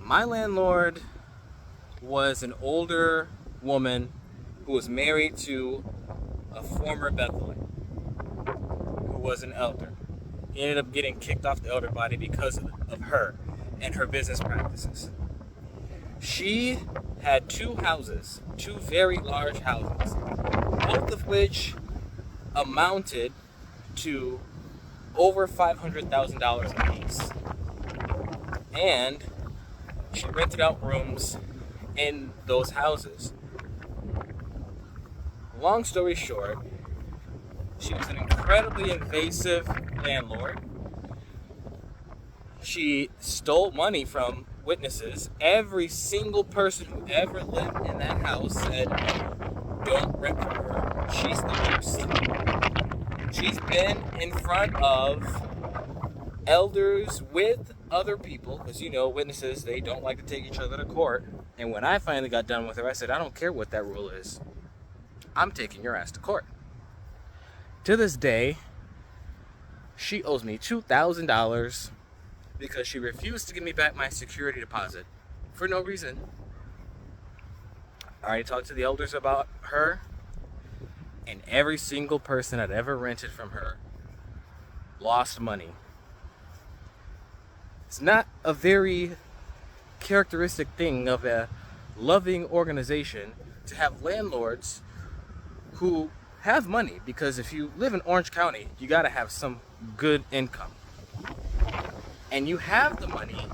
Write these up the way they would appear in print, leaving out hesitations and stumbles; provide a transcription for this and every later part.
My landlord was an older woman who was married to a former bethelite who was an elder. He ended up getting kicked off the elder body because of her and her business practices. She had two houses, two very large houses, both of which amounted to over $500,000 apiece. And she rented out rooms in those houses. Long story short, she was an incredibly invasive landlord. She stole money from witnesses. Every single person who ever lived in that house said, don't rent from her. She's the worst. She's been in front of elders with other people, because witnesses, they don't like to take each other to court. And when I finally got done with her, I said, I don't care what that rule is. I'm taking your ass to court. To this day, she owes me $2,000 because she refused to give me back my security deposit for no reason. I already talked to the elders about her, and every single person that ever rented from her lost money. It's not a very characteristic thing of a loving organization to have landlords who have money, because if you live in Orange County, you got to have some good income. And you have the money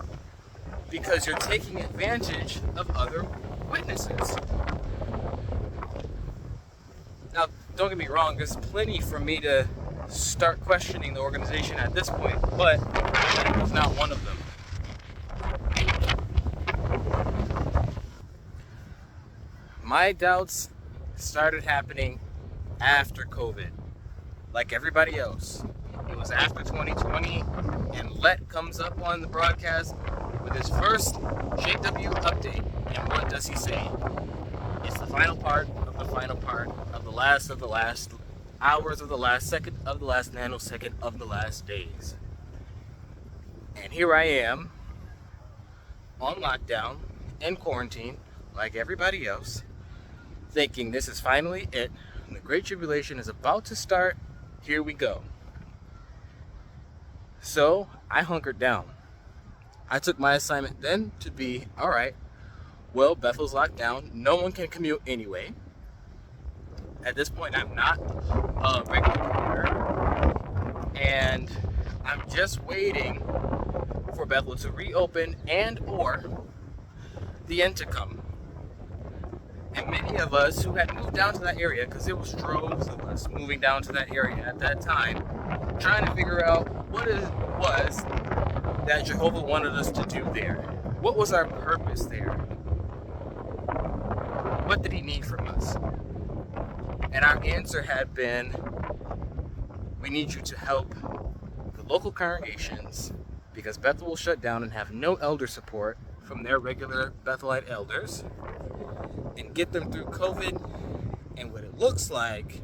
because you're taking advantage of other witnesses. Now, don't get me wrong, there's plenty for me to start questioning the organization at this point, but that was not one of them. My doubts started happening after COVID, like everybody else. It was after 2020, and Let comes up on the broadcast with his first JW update. And what does he say? It's the final part of the final part of the last hours of the last second of the last nanosecond of the last days. And here I am on lockdown, in quarantine, like everybody else, thinking this is finally it. The Great Tribulation is about to start. Here we go. So I hunkered down. I took my assignment then to be, all right, well, Bethel's locked down. No one can commute anyway. At this point, I'm not a regular commuter. And I'm just waiting for Bethel to reopen and or the end to come. And many of us who had moved down to that area, because there was droves of us moving down to that area at that time, trying to figure out what it was that Jehovah wanted us to do there. What was our purpose there? What did he need from us? And our answer had been, we need you to help the local congregations, because Bethel will shut down and have no elder support from their regular Bethelite elders, and get them through COVID and what it looks like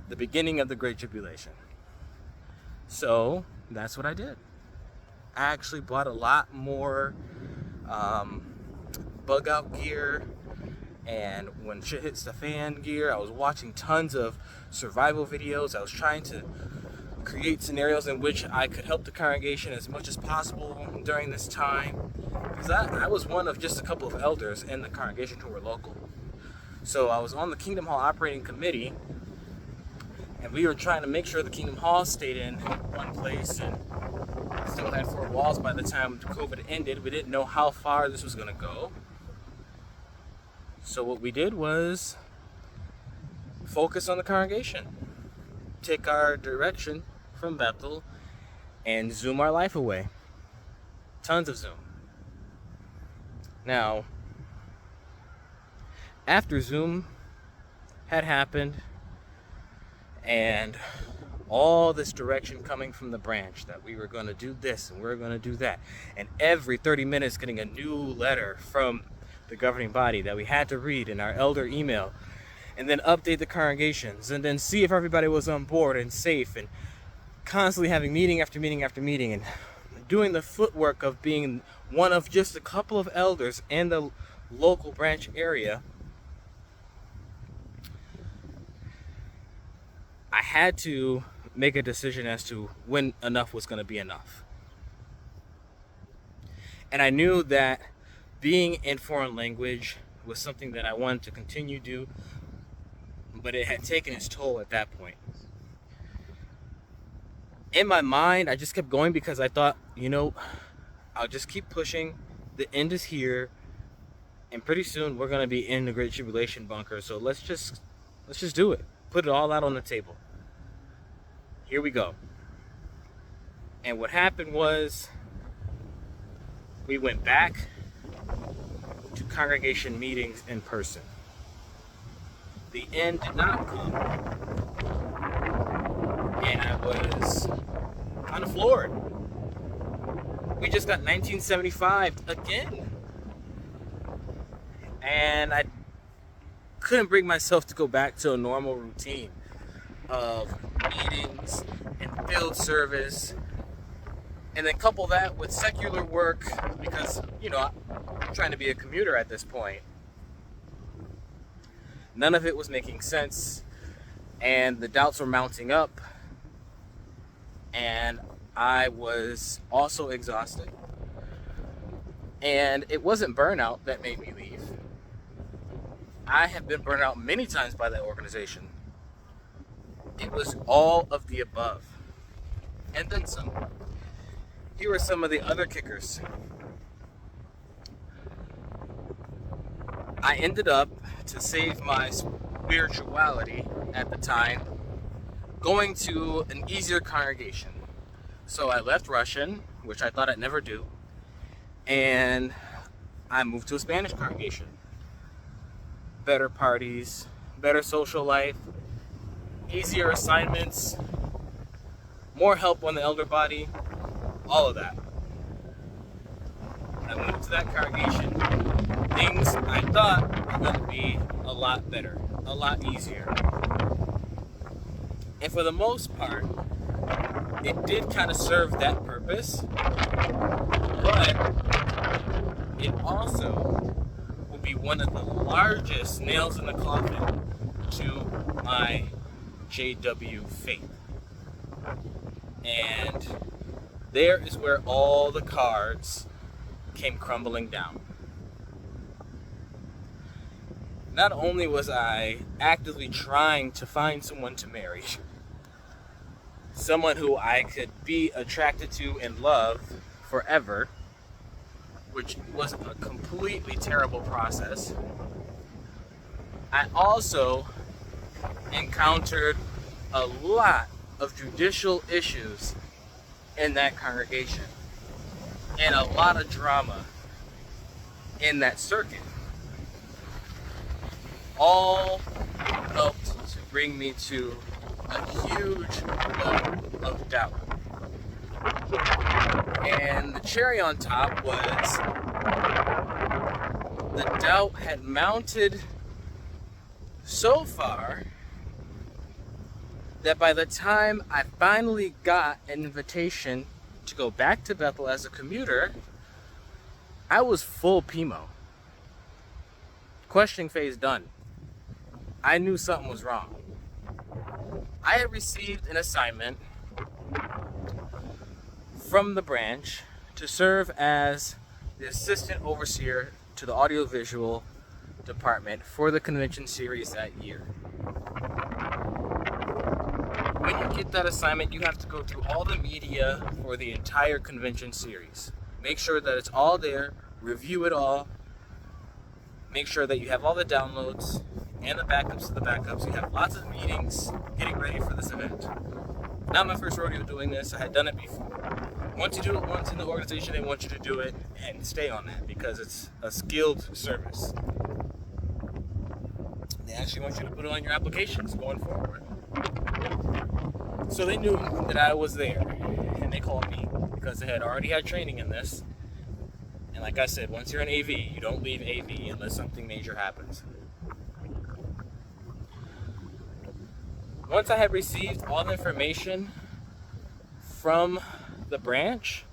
the beginning of the Great Tribulation. So that's what I did. I actually bought a lot more bug out gear, and when shit hits the fan gear, I was watching tons of survival videos. I was trying to create scenarios in which I could help the congregation as much as possible during this time, because I was one of just a couple of elders in the congregation who were local. So I was on the Kingdom Hall Operating Committee, and we were trying to make sure the Kingdom Hall stayed in one place and still had four walls by the time COVID ended. We didn't know how far this was going to go. So what we did was focus on the congregation, take our direction from Bethel, and Zoom our life away. Tons of Zoom. Now, after Zoom had happened, and all this direction coming from the branch that we were going to do this and we're going to do that, and every 30 minutes getting a new letter from the governing body that we had to read in our elder email, and then update the congregations, and then see if everybody was on board and safe, and constantly having meeting after meeting after meeting, and doing the footwork of being one of just a couple of elders in the local branch area, I had to make a decision as to when enough was going to be enough. And I knew that being in foreign language was something that I wanted to continue to do, but it had taken its toll at that point. In my mind, I just kept going because I thought, I'll just keep pushing. The end is here, and pretty soon we're gonna be in the Great Tribulation bunker. So let's just do it. Put it all out on the table. Here we go. And what happened was, we went back to congregation meetings in person. The end did not come, and I was kind of floored. We just got 1975 again, and I couldn't bring myself to go back to a normal routine of meetings and field service, and then couple that with secular work, because I'm trying to be a commuter at this point. None of it was making sense, and the doubts were mounting up, and I was also exhausted. And it wasn't burnout that made me leave. I have been burned out many times by that organization. It was all of the above, and then some. Here are some of the other kickers. I ended up, to save my spirituality at the time, going to an easier congregation. So I left Russian, which I thought I'd never do, and I moved to a Spanish congregation. Better parties, better social life, easier assignments, more help on the elder body, all of that. I moved to that congregation. Things I thought were going to be a lot better, a lot easier. And for the most part, it did kind of serve that purpose, but it also will be one of the largest nails in the coffin to my JW faith. And there is where all the cards came crumbling down. Not only was I actively trying to find someone to marry, someone who I could be attracted to and love forever, which was a completely terrible process, I also encountered a lot of judicial issues in that congregation and a lot of drama in that circuit. All helped to bring me to a huge level of doubt. And the cherry on top was the doubt had mounted so far that by the time I finally got an invitation to go back to Bethel as a commuter, I was full PMO. Questioning phase done. I knew something was wrong. I had received an assignment from the branch to serve as the assistant overseer to the audiovisual department for the convention series that year. When you get that assignment, you have to go through all the media for the entire convention series. Make sure that it's all there, review it all, make sure that you have all the downloads and the backups to the backups. You have lots of meetings getting ready for this event. Not my first rodeo doing this. I had done it before. Once you do it once in the organization, they want you to do it and stay on that because it's a skilled service. They actually want you to put it on your applications going forward. So they knew that I was there, and they called me because they had already had training in this. And like I said, once you're in AV, you don't leave AV unless something major happens. Once I had received all the information from the branch,